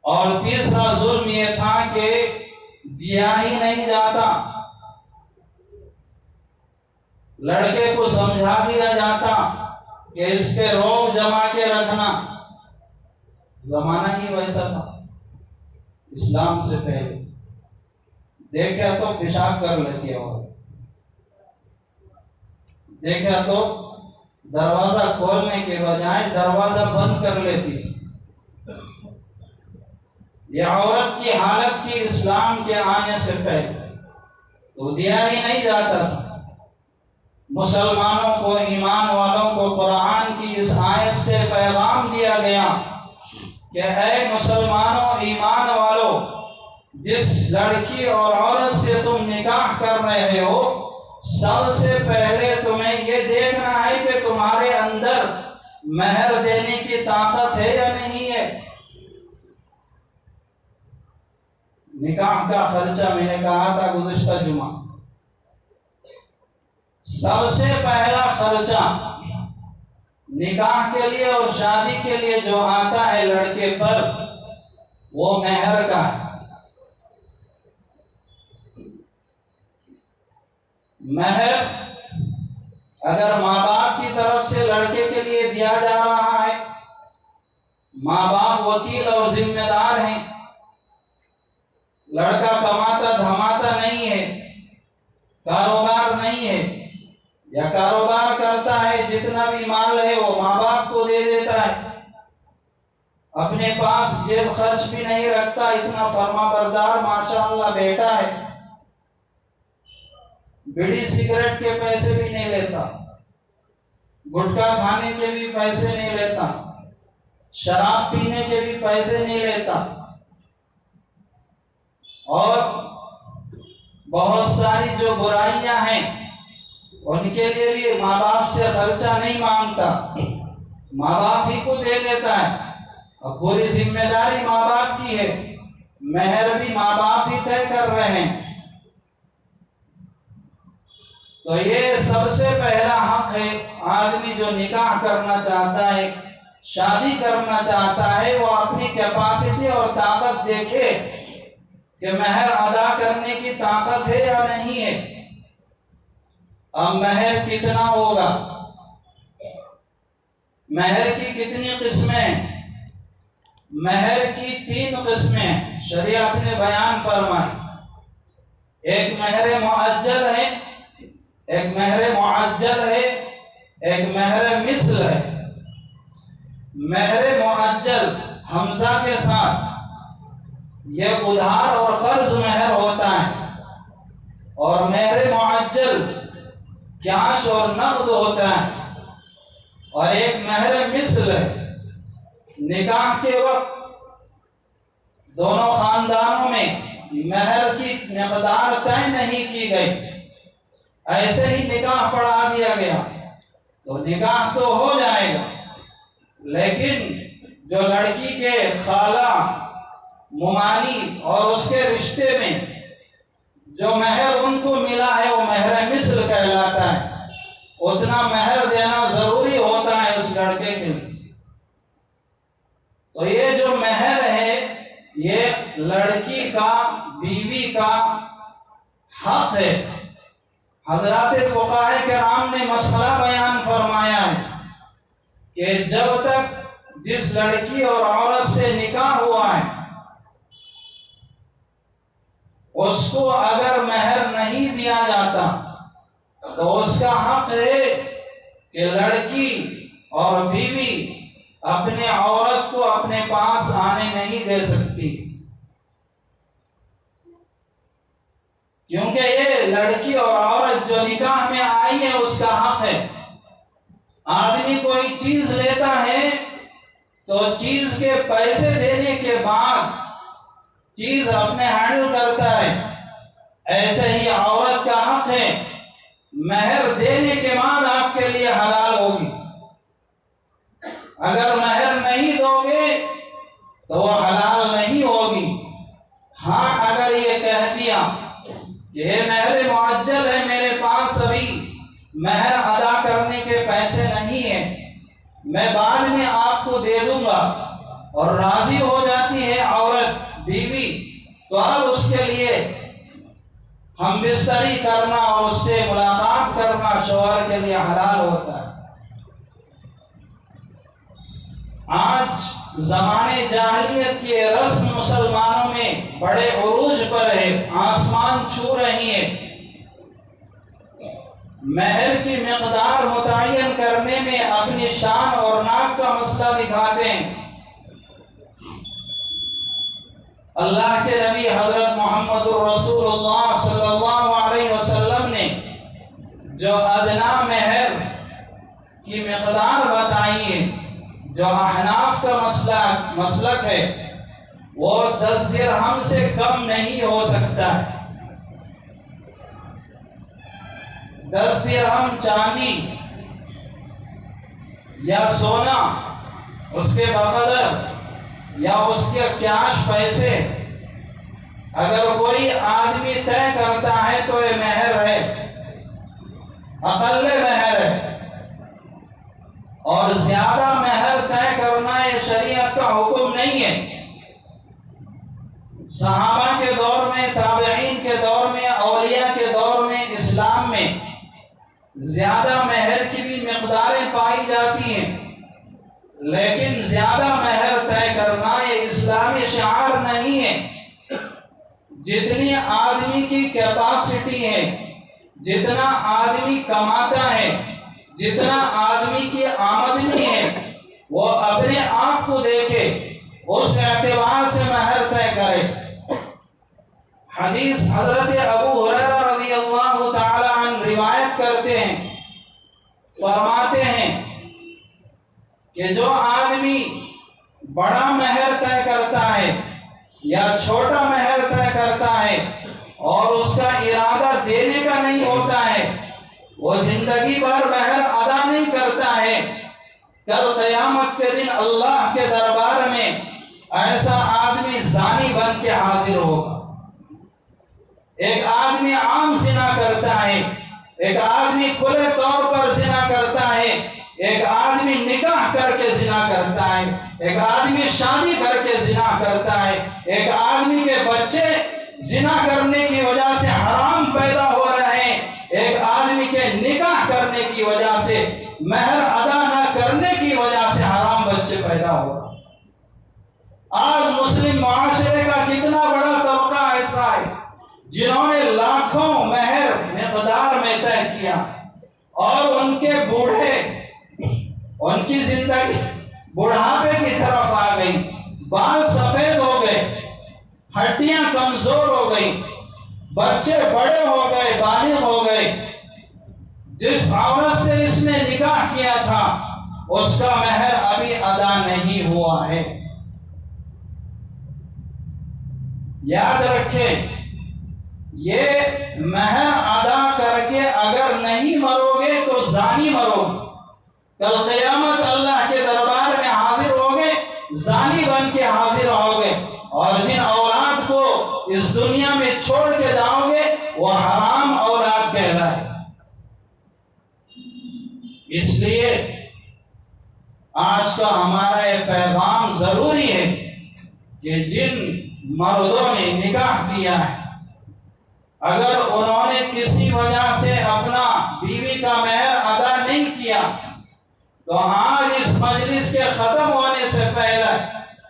اور تیسرا ظلم یہ تھا کہ دیا ہی نہیں جاتا، لڑکے کو سمجھا دیا جاتا کہ اس کے روب جما کے رکھنا۔ زمانہ ہی ویسا تھا اسلام سے پہلے، دیکھا تو پیشاب کر لیتی ہے، اور دیکھا تو دروازہ کھولنے کے بجائے دروازہ بند کر لیتی تھی۔ یہ عورت کی حالت تھی اسلام کے آنے سے پہلے، تو دیا ہی نہیں جاتا تھا۔ مسلمانوں کو، ایمان والوں کو قرآن کی اس آیت سے پیغام دیا گیا کہ اے مسلمانوں، ایمان والو، جس لڑکی اور عورت سے تم نکاح کر رہے ہو، سب سے پہلے تمہیں یہ دیکھنا ہے کہ تمہارے اندر مہر دینے کی طاقت ہے یا نہیں ہے۔ نکاح کا خرچہ میں نے کہا تھا گزشتہ جمعہ، سب سے پہلا خرچہ نکاح کے لیے اور شادی کے لیے جو آتا ہے لڑکے پر، وہ مہر کا ہے۔ مہر اگر ماں باپ کی طرف سے لڑکے کے لیے دیا جا رہا ہے، ماں باپ وکیل اور ذمہ دار ہیں، لڑکا کماتا دھماتا نہیں ہے، کاروبار نہیں ہے، یا کاروبار کرتا ہے، جتنا بھی مال ہے وہ ماں باپ کو دے دیتا ہے، اپنے پاس جیب خرچ بھی نہیں رکھتا، اتنا فرما بردار ماشاءاللہ بیٹا ہے، بیڑی سگریٹ کے پیسے بھی نہیں لیتا، گٹکا کھانے کے بھی پیسے نہیں لیتا، شراب پینے کے بھی پیسے نہیں لیتا، اور بہت ساری جو برائیاں ہیں ان کے لیے بھی ماں باپ سے خرچہ نہیں مانگتا، ماں باپ ہی کو دے دیتا ہے، اور پوری ذمہ داری ماں باپ کی ہے، مہر بھی ماں باپ ہی طے کر رہے ہیں۔ تو یہ سب سے پہلا حق ہے، آدمی جو نکاح کرنا چاہتا ہے، شادی کرنا چاہتا ہے، وہ اپنی کیپیسٹی اور طاقت دیکھے کہ مہر ادا کرنے کی طاقت ہے یا نہیں ہے۔ اب مہر کتنا ہوگا، مہر کی کتنی قسمیں؟ مہر کی 3 قسمیں شریعت نے بیان فرمائی، ایک مہر معجل ہے، ایک مہر معجل ہے، ایک مہر مثل ہے۔ مہر معجل حمزہ کے ساتھ، یہ ادھار اور قرض مہر ہوتا ہے، اور مہر معجل کیش اور نقد ہوتا ہے، اور ایک مہر مثل ہے، نکاح کے وقت دونوں خاندانوں میں مہر کی مقدار طے نہیں کی گئی، ایسے ہی نکاح پڑھا دیا گیا، تو نکاح تو ہو جائے گا، لیکن جو لڑکی کے خالہ، ممانی اور اس کے رشتے میں جو مہر ان کو ملا ہے وہ مہر مثل کہلاتا ہے، اتنا مہر دینا ضروری ہوتا ہے اس لڑکے کے لیے۔ تو یہ جو مہر ہے یہ لڑکی کا، بیوی کا حق ہے۔ حضرات فقہاء کرام نے مسئلہ بیان فرمایا ہے کہ جب تک جس لڑکی اور عورت سے نکاح ہوا ہے اس کو اگر مہر نہیں دیا جاتا تو اس کا حق ہے کہ لڑکی اور بیوی اپنے عورت کو اپنے پاس آنے نہیں دے سکتی، کیونکہ یہ لڑکی اور عورت جو نکاح میں آئی ہے اس کا حق ہے۔ آدمی کوئی چیز لیتا ہے تو چیز کے پیسے دینے کے بعد چیز اپنے ہینڈل کرتا ہے، ایسے ہی عورت کا حق ہے، مہر دینے کے بعد آپ کے لیے حلال ہوگی۔ اگر مہر نہیں دو گے تو وہ حلال نہیں ہوگی۔ ہاں اگر یہ کہہ دیا کہ یہ مہر معجل ہے، میرے پاس ابھی مہر ادا کرنے کے پیسے نہیں ہیں، میں بعد میں آپ کو دے دوں گا، اور راضی ہو جاتی ہے عورت بیوی، تو اب اس کے لیے ہم بستری کرنا اور اس سے ملاقات کرنا شوہر کے لیے حلال ہوتا ہے۔ آج زمانے جاہلیت کے رسم مسلمانوں میں بڑے عروج پر ہے، آسمان چھو رہی ہے۔ مہر کی مقدار متعین کرنے میں اپنی شان اور ناک کا مسئلہ دکھاتے ہیں۔ اللہ کے نبی حضرت محمد الرسول اللہ صلی اللہ علیہ وسلم نے جو ادنا مہر کی مقدار بتائی ہے، جو احناف کا مسلک ہے، وہ 10 درہم سے کم نہیں ہو سکتا ہے۔ 10 درہم چاندی یا سونا اس کے بقدر یا اس کے کیش پیسے اگر کوئی آدمی طے کرتا ہے تو یہ مہر ہے، اقل مہر ہے۔ اور زیادہ مہر طے کرنا یہ شریعت کا حکم نہیں ہے۔ صحابہ کے دور میں، تابعین کے دور میں، اولیاء کے دور میں، اسلام میں زیادہ مہر کی بھی مقداریں پائی جاتی ہیں، لیکن زیادہ مہر طے کرنا یہ اسلامی شعار نہیں ہے۔ جتنی آدمی کی کیپاسٹی ہے، جتنا آدمی کماتا ہے، جتنا آدمی کی آمدنی ہے، وہ اپنے آپ کو دیکھے، اس اعتبار سے مہر طے کرے۔ حدیث حضرت ابو ہریرہ رضی اللہ تعالی عنہ روایت کرتے ہیں، فرماتے ہیں کہ جو آدمی بڑا مہر طے کرتا ہے یا چھوٹا مہر طے کرتا ہے اور اس کا ارادہ دینے کا نہیں ہوتا ہے، وہ زندگی بھر مہر ادا نہیں کرتا ہے، کل قیامت کے دن اللہ کے دربار میں ایسا آدمی زانی بن کے حاضر ہوگا۔ ایک آدمی عام زنا کرتا ہے، ایک آدمی کھلے طور پر زنا کرتا ہے، ایک آدمی نکاح کر کے زنا کرتا ہے، ایک آدمی شادی کر کے زنا کرتا ہے، ایک آدمی کے بچے زنا کرنے کی وجہ سے حرام پیدا ہو رہے ہیں، ایک آدمی کے نکاح کرنے کی وجہ سے، مہر ادا نہ کرنے کی وجہ سے حرام بچے پیدا ہو رہے ہیں۔ آج مسلم معاشرے کا کتنا بڑا طبقہ ایسا ہے جنہوں نے لاکھوں مہر مقدار میں طے کیا، اور ان کے بوڑھے، ان کی زندگی بڑھاپے کی طرف آ گئی، بال سفید ہو گئے، ہڈیاں کمزور ہو گئی، بچے بڑے ہو گئے، بالغ ہو گئے، جس عورت سے اس نے نکاح کیا تھا اس کا مہر ابھی ادا نہیں ہوا ہے۔ یاد رکھیں، یہ مہر ادا کر کے اگر نہیں مرو گے تو زانی مرو گے، کل قیامت اللہ کے دربار میں حاضر ہوگے، زانی بن کے حاضر ہوگے، اور جن اولاد کو اس دنیا میں چھوڑ کے جاؤ گے وہ حرام اولاد کہلائے۔ اس لیے آج کا ہمارا یہ پیغام ضروری ہے کہ جن مردوں نے نکاح کیا ہے، اگر انہوں نے کسی وجہ سے اپنا بیوی کا مہر ادا نہیں کیا تو آج اس مجلس کے ختم ہونے سے پہلے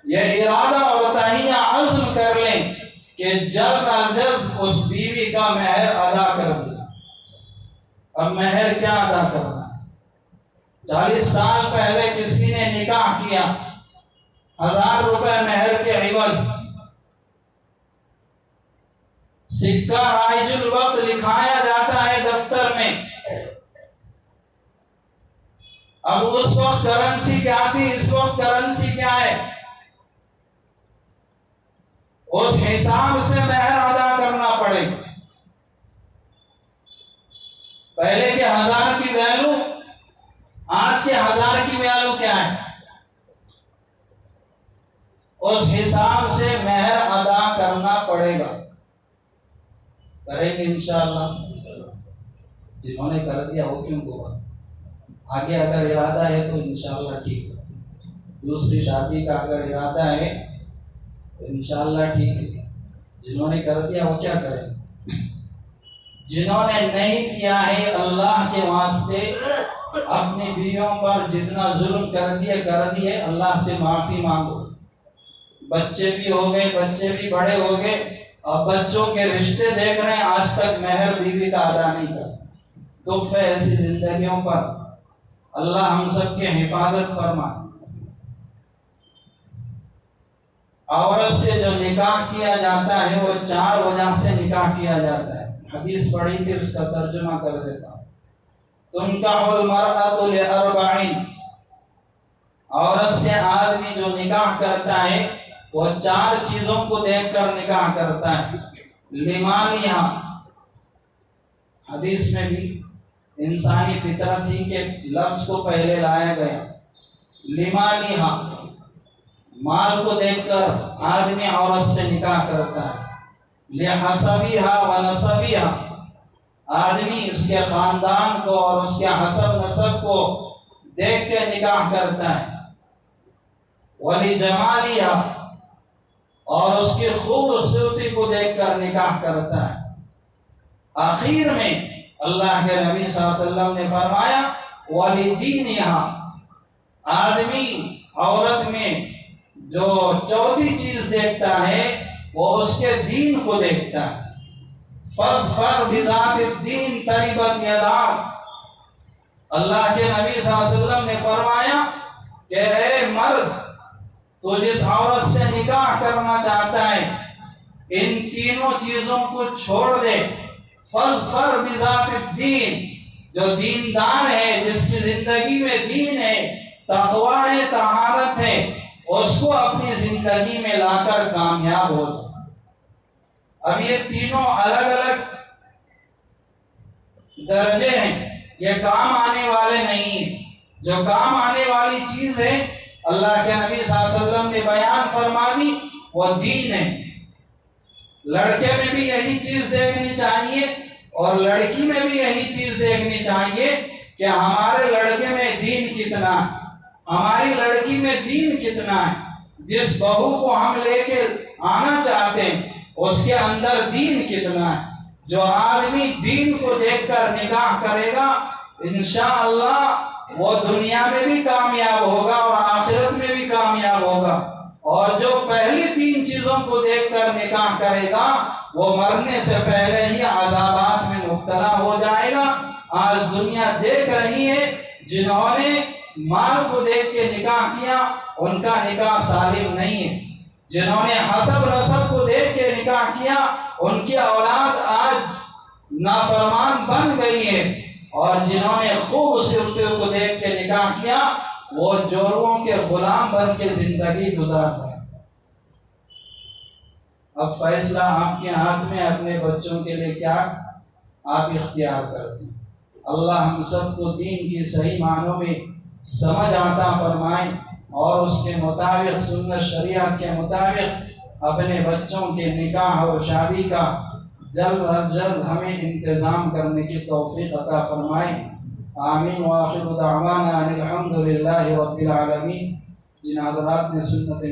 یہ ارادہ اور تہیہ عزم کر لیں کہ جلد از جلد اس بیوی کا مہر ادا کر دیں۔ اب مہر کیا ادا کرنا ہے؟ 40 سال پہلے کسی نے نکاح کیا، 1000 روپے مہر کے عوض، سکہ رائج الوقت لکھایا جاتا ہے دفتر میں۔ اب اس وقت کرنسی کیا تھی، اس وقت کرنسی کیا ہے؟ اس حساب سے مہر ادا کرنا پڑے۔ پہلے کے 1000 کی ویلو، آج کے 1000 کی ویلو کیا ہے؟ اس حساب سے مہر ادا کرنا پڑے گا۔ کریں گے انشاءاللہ؟ جنہوں نے کر دیا وہ کیوں ہوگا؟ آگے اگر ارادہ ہے تو انشاءاللہ ٹھیک ہے۔ دوسری شادی کا اگر ارادہ ہے تو انشاءاللہ ٹھیک ہے، جنہوں نے کر دیا وہ کیا کریں؟ جنہوں نے نہیں کیا ہے اللہ کے واسطے اپنی بیویوں پر جتنا ظلم کر دیے اللہ سے معافی مانگو۔ بچے بھی ہو گئے، بچے بھی بڑے ہو گئے، اور بچوں کے رشتے دیکھ رہے ہیں، آج تک مہر بیوی کا ادا نہیں کرتے۔ دف ہے ایسی زندگیوں پر، اللہ ہم سب کے حفاظت فرمائے۔ عورت سے جو نکاح کیا جاتا ہے وہ 4 وجہ سے نکاح کیا جاتا ہے۔ حدیث پڑھی تھی، اس کا ترجمہ کر دیتا ہوں۔ تنکح المرأة لأربع، عورت سے آدمی جو نکاح کرتا ہے وہ 4 چیزوں کو دیکھ کر نکاح کرتا ہے۔ لمالہا، حدیث میں بھی انسانی فطرت ہی کے لفظ کو پہلے لایا گیا۔ لمالہا، مال کو دیکھ کر آدمی عورت سے نکاح کرتا ہے۔ لحسبہا ونسبہا، آدمی اس کے خاندان کو اور اس کے حسب نسب کو دیکھ کے نکاح کرتا ہے۔ ولجمالہا، اور اس کی خوبصورتی کو دیکھ کر نکاح کرتا ہے۔ آخر میں اللہ کے نبی صلی اللہ علیہ وسلم نے فرمایا ولدینہا، آدمی عورت میں جو 4تھی چیز دیکھتا ہے وہ اس کے دین کو دیکھتا ہے۔ فاظفر بذات الدین تربت یداک، اللہ کے نبی صلی اللہ علیہ وسلم نے فرمایا کہ اے مرد، تو جس عورت سے نکاح کرنا چاہتا ہے ان تینوں چیزوں کو چھوڑ دے۔ فاظفر بذات الدین، جو دیندار ہے، جس کی زندگی میں دین ہے، تقویٰ ہے، طہارت ہے، اس کو اپنی زندگی میں لا کر کامیاب ہو جائے۔ اب یہ تینوں الگ الگ درجے ہیں، یہ کام آنے والے نہیں ہیں۔ جو کام آنے والی چیز ہے اللہ کے نبی صلی اللہ علیہ وسلم نے بیان فرما دی، وہ دین ہے۔ لڑکے میں بھی یہی چیز دیکھنی چاہیے اور لڑکی میں بھی یہی چیز دیکھنی چاہیے کہ ہمارے لڑکے میں دین کتنا ہے، ہماری لڑکی میں دین کتنا ہے۔ جس بہو کو ہم لے کے آنا چاہتے ہیں اس کے اندر دین کتنا ہے۔ جو آدمی دین کو دیکھ کر نکاح کرے گا انشاءاللہ وہ دنیا میں بھی کامیاب ہوگا اور آخرت میں بھی کامیاب ہوگا۔ اور جو پہلی 3 چیزوں کو دیکھ کر نکاح کرے گا وہ مرنے سے پہلے ہی عذابات میں مبتلا ہو جائے گا۔ آج دنیا دیکھ رہی ہے، جنہوں نے مال کو دیکھ کے نکاح کیا ان کا نکاح سالم نہیں ہے۔ جنہوں نے حسب نسب کو دیکھ کے نکاح کیا ان کی اولاد آج نافرمان بن گئی ہے، اور جنہوں نے خوبصورتیوں کو دیکھ کے نکاح کیا وہ جوڑوں کے غلام بن کے زندگی گزار رہے ہیں۔ اب فیصلہ آپ کے ہاتھ میں، اپنے بچوں کے لیے کیا آپ اختیار کرتے ہیں۔ اللہ ہم سب کو دین کی صحیح معنوں میں سمجھ عطا فرمائیں اور اس کے مطابق سنت شریعت کے مطابق اپنے بچوں کے نکاح اور شادی کا جلد از جلد ہمیں انتظام کرنے کی توفیق عطا فرمائیں۔ آمین وآخر دعوانا ان الحمد للہ رب العالمین۔ جن حضرات نے سنت